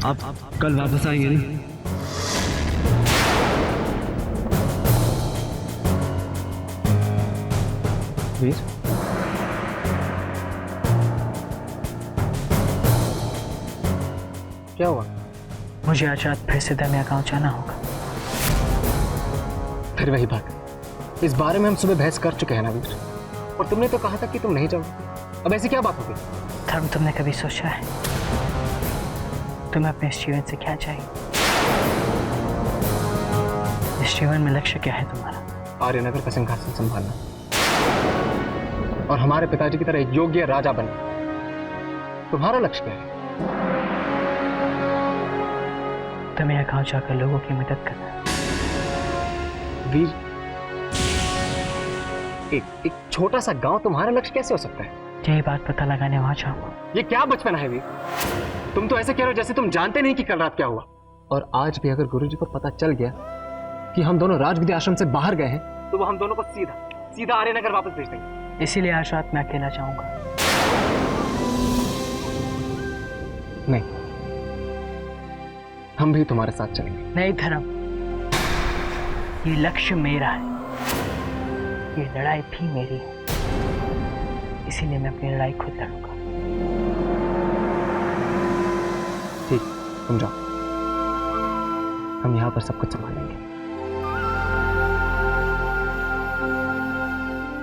आप कल वापस आएंगे नहीं? वीर, क्या हुआ? मुझे आज रात फिर से दमिया गांव जाना होगा। फिर वही बात। इस बारे में हम सुबह बहस कर चुके हैं ना वीर, और तुमने तो कहा था कि तुम नहीं जाओगे। अब ऐसी क्या बात हो गई? धर्म, तुमने कभी सोचा है तुम्हें अपने इस जीवन से क्या चाहिए? इस जीवन में लक्ष्य क्या है तुम्हारा? आर्यनगर का सिंहासन संभालना और हमारे पिताजी की तरह एक योग्य राजा बनना। तुम्हारा लक्ष्य क्या है? तुम्हें गांव जाकर लोगों की मदद करना। वीर, एक छोटा सा गांव तुम्हारा लक्ष्य कैसे हो सकता है? यही बात पता लगाने वहां जाऊंगा। ये क्या बचपन है वीर? तुम तो ऐसे कह रहे हो जैसे तुम जानते नहीं कि कल रात क्या हुआ। और आज भी अगर गुरुजी को पता चल गया कि हम दोनों राजविद्या आश्रम से बाहर गए हैं, तो वो हम दोनों को सीधा आर्यनगर वापस भेज देंगे। इसीलिए आज रात मैं अकेला जाऊंगा। नहीं, हम भी तुम्हारे साथ चलेंगे। नहीं धर्म, ये लक्ष्य मेरा है, ये लड़ाई भी मेरी है, इसीलिए मैं अपनी लड़ाई खुद लड़ूंगा। ठीक, तुम जाओ, हम यहां पर सब कुछ संभालेंगे।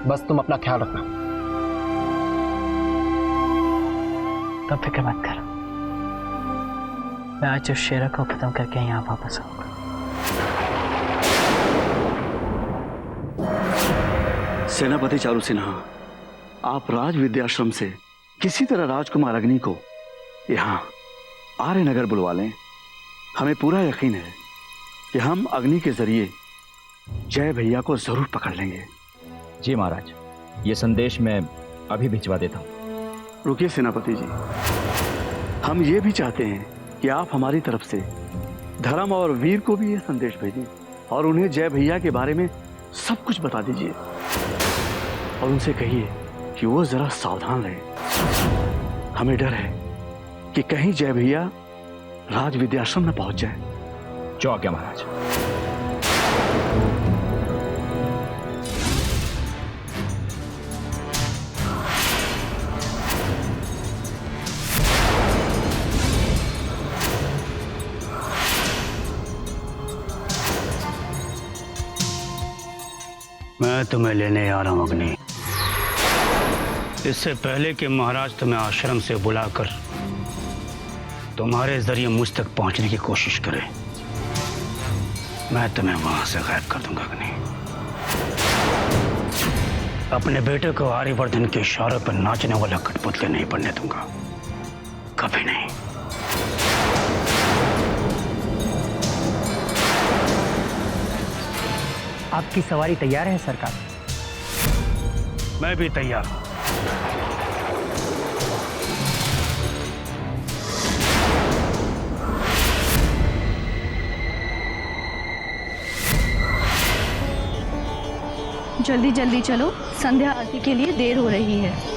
बस तुम अपना ख्याल रखना। तो फिक्र मत करो, मैं आज उस शेर को खत्म करके यहाँ वापस आऊंगा। सेनापति चारू सिन्हा, आप राज विद्याश्रम से किसी तरह राजकुमार अग्नि को यहाँ आर्यनगर बुलवा लें। हमें पूरा यकीन है कि हम अग्नि के जरिए जय भैया को जरूर पकड़ लेंगे। जी महाराज, ये संदेश मैं अभी भिजवा देता हूँ। रुकिए सेनापति जी, हम ये भी चाहते हैं कि आप हमारी तरफ से धर्म और वीर को भी ये संदेश भेजें और उन्हें जय भैया के बारे में सब कुछ बता दीजिए और उनसे कहिए कि वो जरा सावधान रहे। हमें डर है कि कहीं जय भैया राज विद्याश्रम न पहुंच जाए। जो आज्ञा महाराज। मैं तुम्हें लेने आ रहा हूं अग्नि। इससे पहले कि महाराज तुम्हें आश्रम से बुलाकर तुम्हारे जरिए मुझ तक पहुंचने की कोशिश करे, मैं तुम्हें वहां से गायब कर दूंगा अग्नि। अपने बेटे को आर्यवर्धन के इशारों पर नाचने वाला कठपुतली नहीं बनने दूंगा, कभी नहीं। आपकी सवारी तैयार है सरकार? मैं भी तैयार हूं। जल्दी जल्दी चलो, संध्या आरती के लिए देर हो रही है।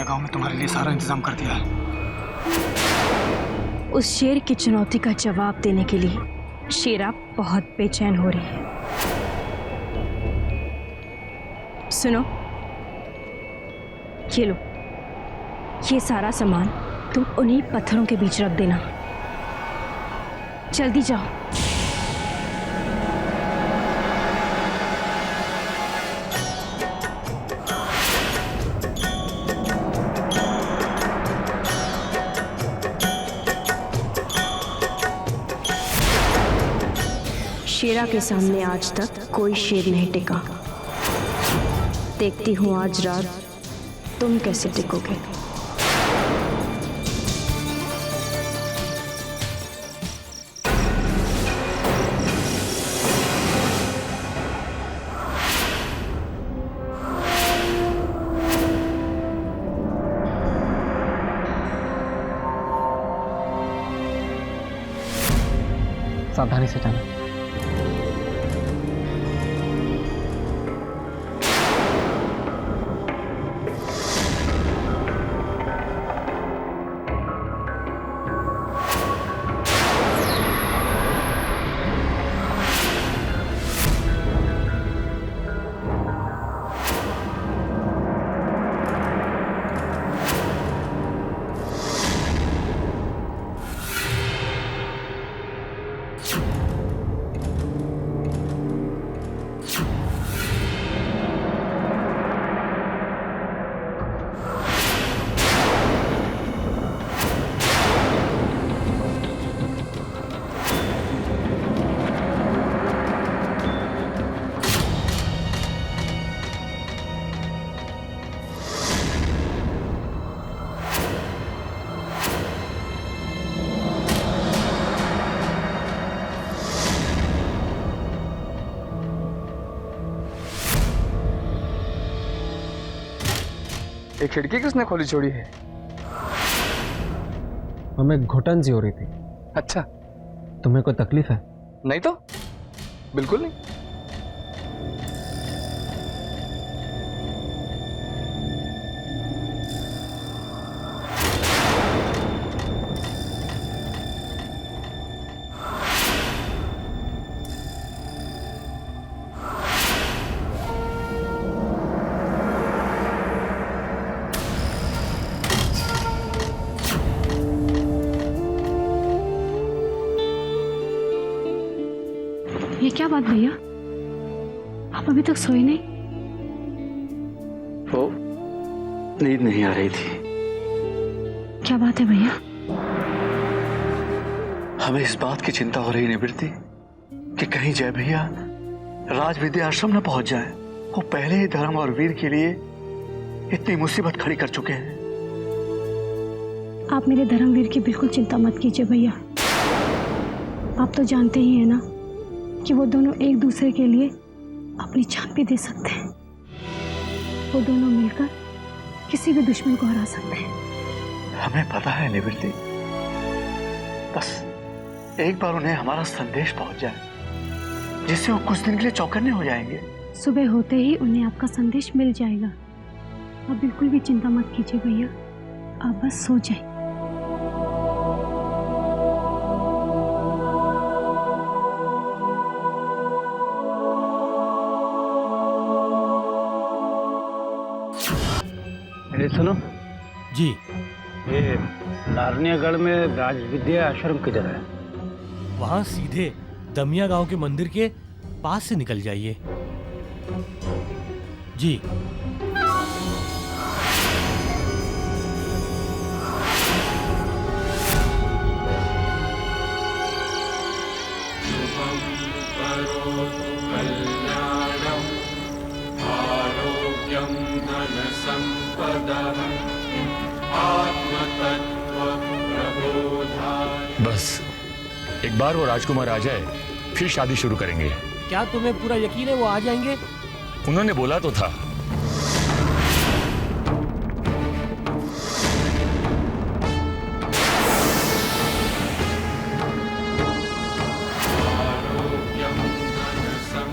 गांव में तुम्हारे लिए सारा इंतजाम कर दिया है। उस शेर की चुनौती का जवाब देने के लिए शेरा बहुत बेचैन हो रही है। सुनो, ये लो, ये सारा सामान तुम उन्हीं पत्थरों के बीच रख देना। जल्दी जाओ। शेरा के सामने आज तक कोई शेर नहीं टिका। देखती हूँ आज रात तुम कैसे टिकोगे। सावधानी से जाना। ये खिड़की किसने खोली छोड़ी है? हमें घुटन सी हो रही थी। अच्छा, तुम्हें कोई तकलीफ है? नहीं तो बिल्कुल नहीं। ये क्या बात भैया, आप अभी तक सोए नहीं? वो नींद नहीं आ रही थी। क्या बात है भैया? हमें इस बात की चिंता हो रही निवृत्ति कि कहीं जय भैया राजविद्या आश्रम न पहुंच जाए। वो पहले ही धर्म और वीर के लिए इतनी मुसीबत खड़ी कर चुके हैं। आप मेरे धर्मवीर की बिल्कुल चिंता मत कीजिए भैया। आप तो जानते ही हैं ना कि वो दोनों एक दूसरे के लिए अपनी जान भी दे सकते हैं। वो दोनों मिलकर किसी भी दुश्मन को हरा सकते हैं। हमें पता है निवृत्ति, बस एक बार उन्हें हमारा संदेश पहुंच जाए जिससे वो कुछ दिन के लिए चौकन्ने हो जाएंगे। सुबह होते ही उन्हें आपका संदेश मिल जाएगा। आप बिल्कुल भी चिंता मत कीजिए भैया, आप बस सो जाइए। अरे सुनो जी। ये नारनियागढ़ में राजविद्या आश्रम किधर है? वहाँ सीधे दमिया गांव के मंदिर के पास से निकल जाइए। जी। बस एक बार वो राजकुमार आ जाए फिर शादी शुरू करेंगे। क्या तुम्हें पूरा यकीन है वो आ जाएंगे? उन्होंने बोला तो था।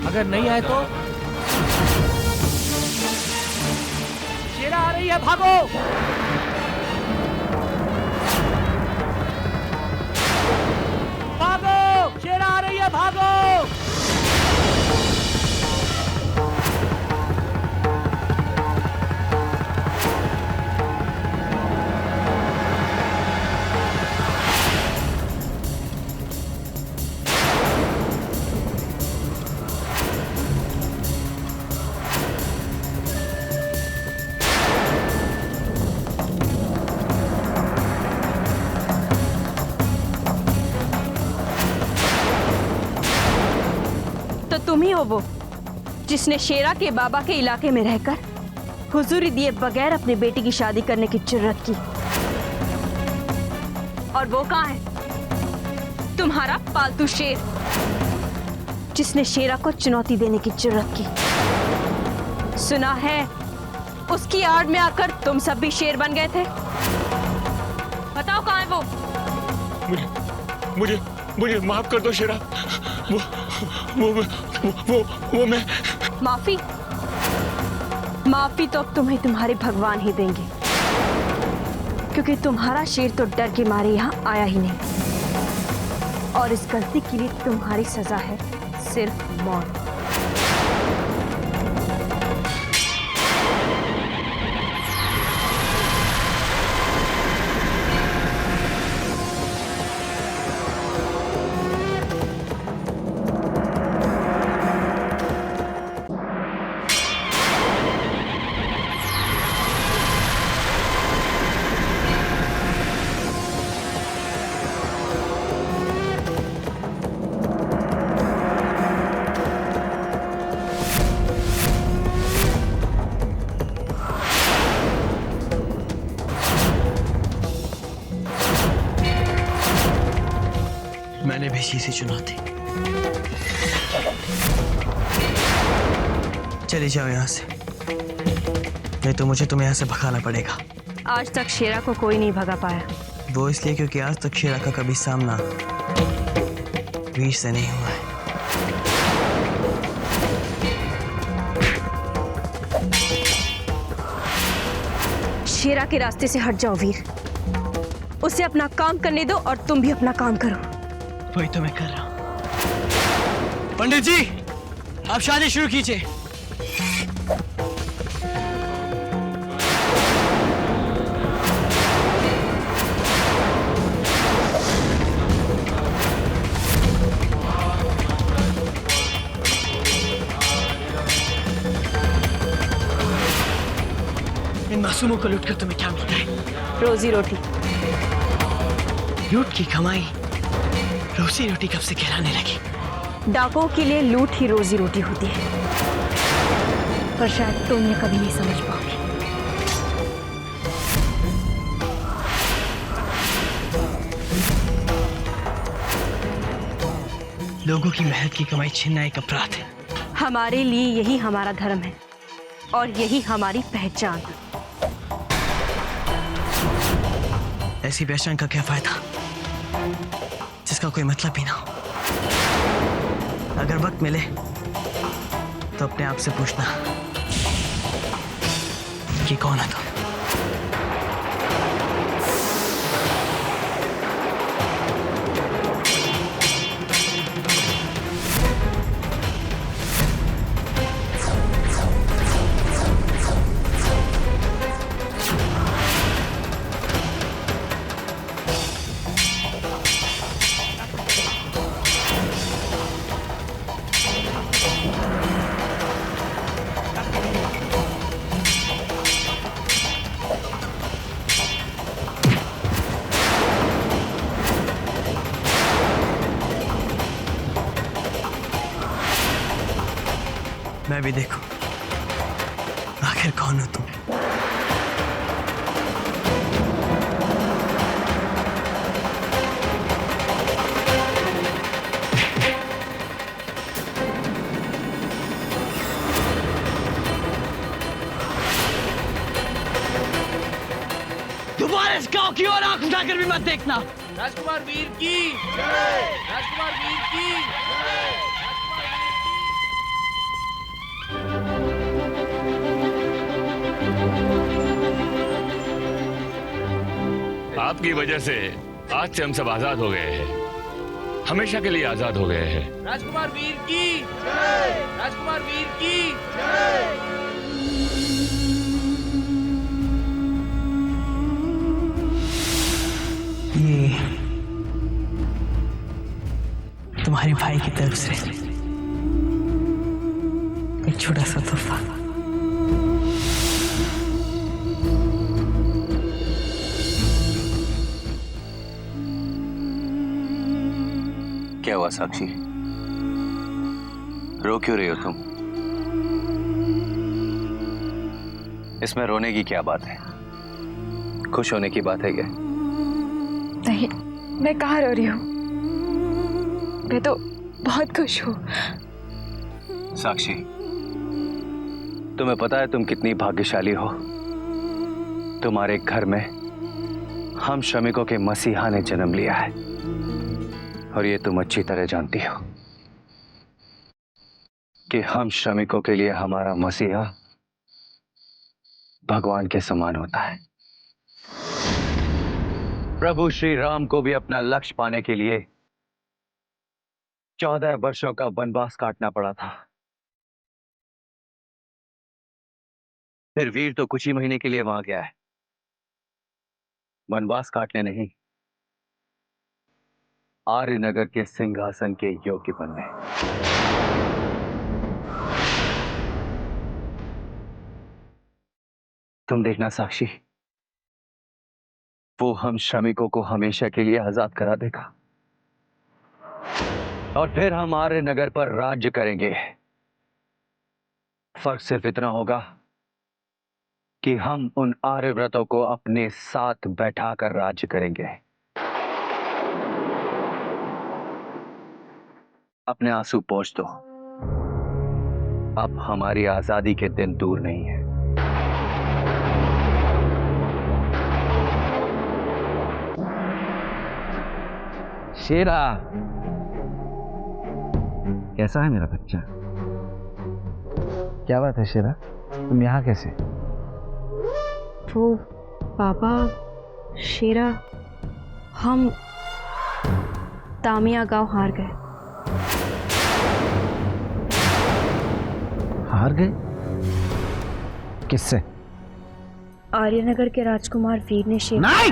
अगर नहीं आए तो? शेरा आ रही है, भागो! भागो! शेरा आ रही है, भागो! तुम ही हो वो जिसने शेरा के बाबा के इलाके में रहकर हुजूरी दिए बगैर अपनी बेटी की शादी करने की जुर्रत की। और वो कहाँ है? तुम्हारा पालतू शेर, जिसने शेरा को चुनौती देने की जुर्रत की। सुना है उसकी आड़ में आकर तुम सब भी शेर बन गए थे। बताओ कहाँ है वो? मुझे मुझे मुझे माफ कर दो शेरा। वो मैं। माफी तो अब तुम्हें तुम्हारे भगवान ही देंगे, क्योंकि तुम्हारा शेर तो डर के मारे यहाँ आया ही नहीं, और इस गलती के लिए तुम्हारी सजा है सिर्फ मौत। मैंने भी इसी चुनौती। चले जाओ यहाँ से, नहीं तो मुझे तुम्हें यहाँ से भगाना पड़ेगा। आज तक शेरा को कोई नहीं भगा पाया। वो इसलिए क्योंकि आज तक शेरा का कभी सामना वीर से नहीं हुआ है। शेरा के रास्ते से हट जाओ वीर, उसे अपना काम करने दो और तुम भी अपना काम करो। वही तो मैं कर रहा हूँ। पंडित जी, आप शादी शुरू कीजिए। इन मासूमों को लूटकर तुम्हें क्या मिलता है? रोजी रोटी। लूट की कमाई रोजी रोटी कब से कहलाने लगी? डाकों के लिए लूट ही रोजी रोटी होती है, पर शायद तुम ये कभी नहीं समझ पाओगे। लोगों की मेहनत की कमाई छीनना एक अपराध है। हमारे लिए यही हमारा धर्म है और यही हमारी पहचान। ऐसी पहचान का क्या फायदा जिसका कोई मतलब भी ना हो? अगर वक्त मिले तो अपने आप से पूछना कि कौन है तुम? मैं भी देखूं आखिर कौन हो तुम? दोबारा इस गांव की ओर आंख उठाकर भी मत देखना। राजकुमार वीर की जय। राजकुमार वीर की जय। आपकी वजह से आज से हम सब आजाद हो गए हैं, हमेशा के लिए आजाद हो गए हैं। राजकुमार वीर की जय। राजकुमार वीर की जय। ये तुम्हारे भाई की तरफ से एक छोटा सा तोहफा। क्या हुआ साक्षी? रो क्यों रही हो तुम? इसमें रोने की क्या बात है? खुश होने की बात है क्या? नहीं, मैं कहाँ रो रही हूँ। मैं तो बहुत खुश हूँ। साक्षी, तुम्हें पता है तुम कितनी भाग्यशाली हो? तुम्हारे घर में हम श्रमिकों के मसीहा ने जन्म लिया है, और ये तुम अच्छी तरह जानती हो कि हम श्रमिकों के लिए हमारा मसीहा भगवान के समान होता है। प्रभु श्री राम को भी अपना लक्ष्य पाने के लिए 14 वर्षों का वनवास काटना पड़ा था। फिर वीर तो कुछ ही महीने के लिए वहां गया है, वनवास काटने नहीं, आर्यनगर के सिंहासन के योग्य बनने। तुम देखना साक्षी, वो हम श्रमिकों को हमेशा के लिए आजाद करा देगा, और फिर हम आर्यनगर पर राज्य करेंगे। फर्क सिर्फ इतना होगा कि हम उन आर्यव्रतों को अपने साथ बैठाकर राज्य करेंगे। अपने आंसू पोंछ दो, अब हमारी आजादी के दिन दूर नहीं है। शेरा, कैसा है मेरा बच्चा? क्या बात है शेरा, तुम यहाँ कैसे? वो पापा, शेरा, हम दामिया गांव हार गए। हार गए? किससे? आर्यनगर के राजकुमार वीर ने शेर। नहीं!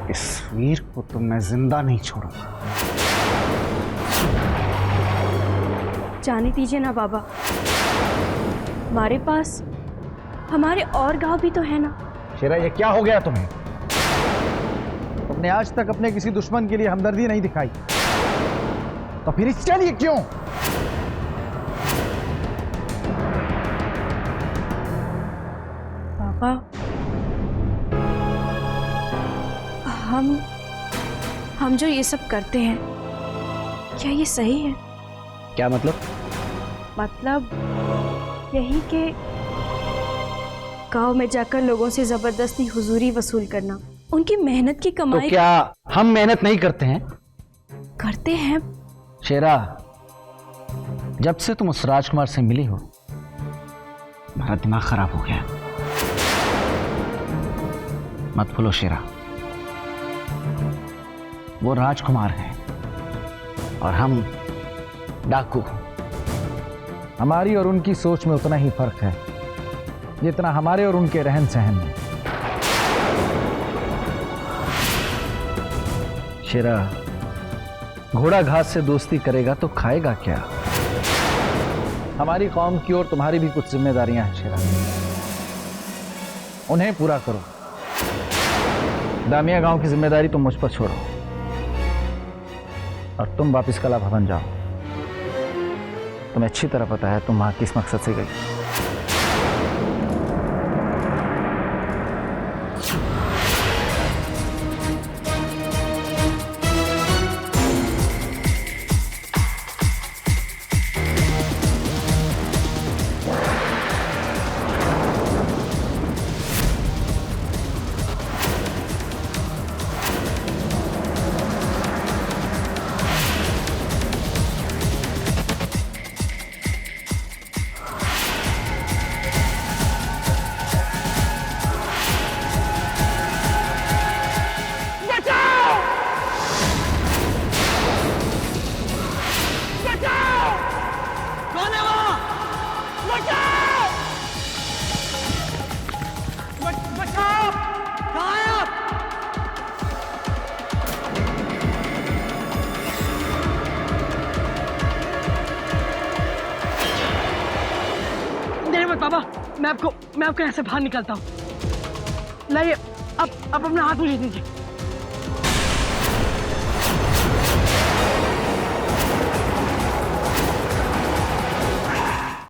इस वीर को तो मैं जिंदा नहीं छोड़ूंगा। जाने दीजिए ना बाबा, हमारे पास हमारे और गांव भी तो है ना। शेरा, ये क्या हो गया तुम्हें? तुमने आज तक अपने किसी दुश्मन के लिए हमदर्दी नहीं दिखाई, तो फिर इसके लिए क्यों? पापा, हम जो ये सब करते हैं, क्या ये सही है? क्या मतलब? मतलब यही कि गांव में जाकर लोगों से जबरदस्ती हुजूरी वसूल करना, उनकी मेहनत की कमाई। तो क्या हम मेहनत नहीं करते हैं? करते हैं। शेरा, जब से तुम उस राजकुमार से मिली हो, मेरा दिमाग खराब हो गया। मत भूलो शेरा, वो राजकुमार हैं और हम डाकू। हमारी और उनकी सोच में उतना ही फर्क है जितना हमारे और उनके रहन सहन में। शेरा, घोड़ा घास से दोस्ती करेगा तो खाएगा क्या? हमारी कौम की और तुम्हारी भी कुछ जिम्मेदारियां हैं शेरा, उन्हें पूरा करो। दामिया गांव की जिम्मेदारी तुम मुझ पर छोड़ो और तुम वापिस कला भवन जाओ। तुम्हें अच्छी तरह पता है तुम वहां किस मकसद से गई। मैं आपको यहाँ से बाहर निकलता हूँ। लाइए, अब अपना हाथ मुझे दीजिए।